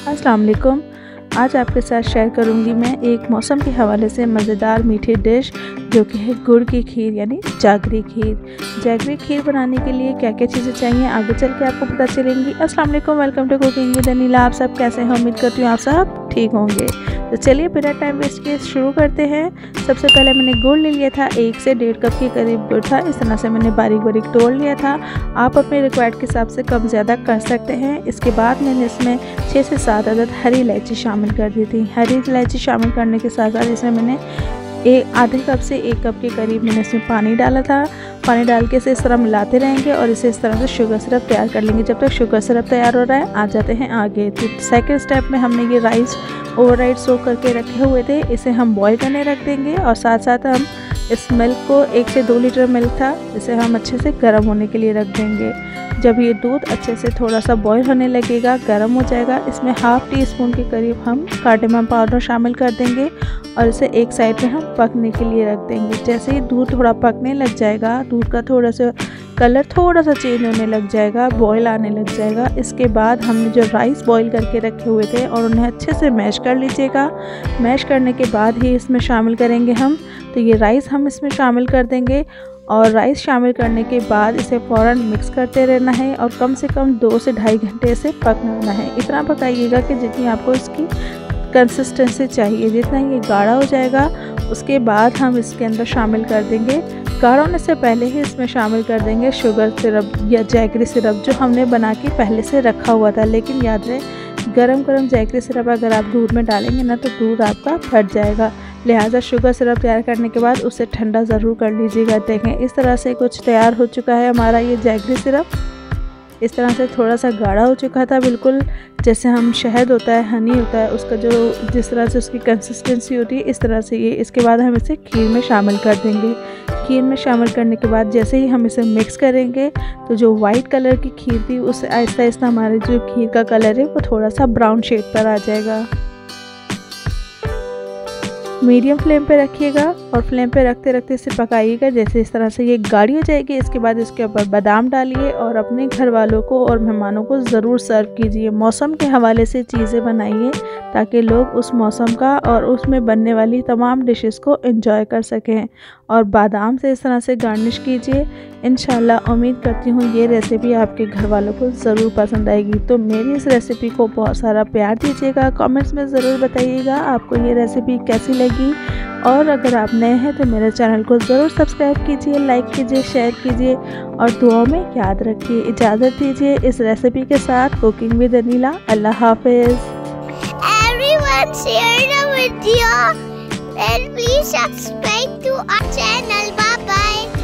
अस्सलाम वालेकुम। आज आपके साथ शेयर करूंगी मैं एक मौसम के हवाले से मज़ेदार मीठी डिश जो कि है गुड़ की खीर यानी जागरी खीर। जागरी खीर बनाने के लिए क्या क्या चीज़ें चाहिए आगे चल के आपको पता चलेंगी। अस्सलाम वालेकुम, welcome to cooking with Anila. आप सब कैसे हैं? उम्मीद करती हूँ आप सब ठीक होंगे। तो चलिए बिना टाइम वेस्ट किए शुरू करते हैं। सबसे पहले मैंने गुड़ ले लिया था, 1 से 1.5 कप के करीब गुड़ था। इस तरह से मैंने बारीक बारीक तोड़ लिया था। आप अपने रिक्वायर्ड के हिसाब से कम ज़्यादा कर सकते हैं। इसके बाद मैंने इसमें 6 से 7 अदद हरी इलायची शामिल कर दी थी। हरी इलायची शामिल करने के साथ साथ इसमें मैंने आधे कप से 1 कप के करीब मैंने इसमें पानी डाला था। पानी डाल के इसे इस तरह मिलाते रहेंगे और इसे इस तरह से शुगर सिरप तैयार कर लेंगे। जब तक शुगर सिरप तैयार हो रहा है आ जाते हैं आगे। तो सेकंड स्टेप में हमने ये राइस ओवरनाइट सोक करके रखे हुए थे, इसे हम बॉईल करने रख देंगे और साथ साथ हम इस मिल्क को 1 से 2 लीटर मिल्क था, इसे हम अच्छे से गर्म होने के लिए रख देंगे। जब ये दूध अच्छे से थोड़ा सा बॉईल होने लगेगा, गर्म हो जाएगा, इसमें ½ टीस्पून के करीब हम कार्डेमम पाउडर शामिल कर देंगे और इसे एक साइड में हम पकने के लिए रख देंगे। जैसे ही दूध थोड़ा पकने लग जाएगा, दूध का थोड़ा सा कलर थोड़ा सा चेंज होने लग जाएगा, बॉईल आने लग जाएगा, इसके बाद हमने जो राइस बॉईल करके रखे हुए थे और उन्हें अच्छे से मैश कर लीजिएगा। मैश करने के बाद ही इसमें शामिल करेंगे हम। तो ये राइस हम इसमें शामिल कर देंगे और राइस शामिल करने के बाद इसे फ़ौरन मिक्स करते रहना है और कम से कम 2 से ढाई घंटे इसे पकाना है। इतना पकाइएगा कि जितनी आपको इसकी कंसिस्टेंसी चाहिए। जितना ये गाढ़ा हो जाएगा उसके बाद हम इसके अंदर शामिल कर देंगे, गाढ़ा होने से पहले ही इसमें शामिल कर देंगे शुगर सिरप या जैगरी सिरप जो हमने बना के पहले से रखा हुआ था। लेकिन याद रहे गरम गरम जैगरी सिरप अगर आप दूध में डालेंगे ना तो दूध आपका फट जाएगा। लिहाजा शुगर सिरप तैयार करने के बाद उसे ठंडा ज़रूर कर लीजिएगा। देखें इस तरह से कुछ तैयार हो चुका है हमारा ये जैगरी सिरप। इस तरह से थोड़ा सा गाढ़ा हो चुका था, बिल्कुल जैसे हम शहद होता है, हनी होता है, उसका जो जिस तरह से उसकी कंसिस्टेंसी होती है इस तरह से ये। इसके बाद हम इसे खीर में शामिल कर देंगे। खीर में शामिल करने के बाद जैसे ही हम इसे मिक्स करेंगे तो जो वाइट कलर की खीर थी उससे आहिस्ता आहिस्ता हमारे जो खीर का कलर है वो थोड़ा सा ब्राउन शेड पर आ जाएगा। मीडियम फ्लेम पे रखिएगा और फ्लेम पे रखते रखते इसे पकाइएगा। जैसे इस तरह से ये गाढ़ी हो जाएगी, इसके बाद इसके ऊपर बादाम डालिए और अपने घर वालों को और मेहमानों को ज़रूर सर्व कीजिए। मौसम के हवाले से चीज़ें बनाइए ताकि लोग उस मौसम का और उसमें बनने वाली तमाम डिशेस को एंजॉय कर सकें। और बादाम से इस तरह से गार्निश कीजिए। इंशाल्लाह उम्मीद करती हूँ ये रेसिपी आपके घर वालों को ज़रूर पसंद आएगी। तो मेरी इस रेसिपी को बहुत सारा प्यार दीजिएगा, कमेंट्स में ज़रूर बताइएगा आपको ये रेसिपी कैसी लगी। और अगर आप नए हैं तो मेरे चैनल को ज़रूर सब्सक्राइब कीजिए, लाइक कीजिए, शेयर कीजिए और दुआओं में याद रखिए। इजाज़त दीजिए इस रेसिपी के साथ। Cooking with Anila. अल्लाह हाफिज़। Everyone share the video and please subscribe to our channel. Bye bye.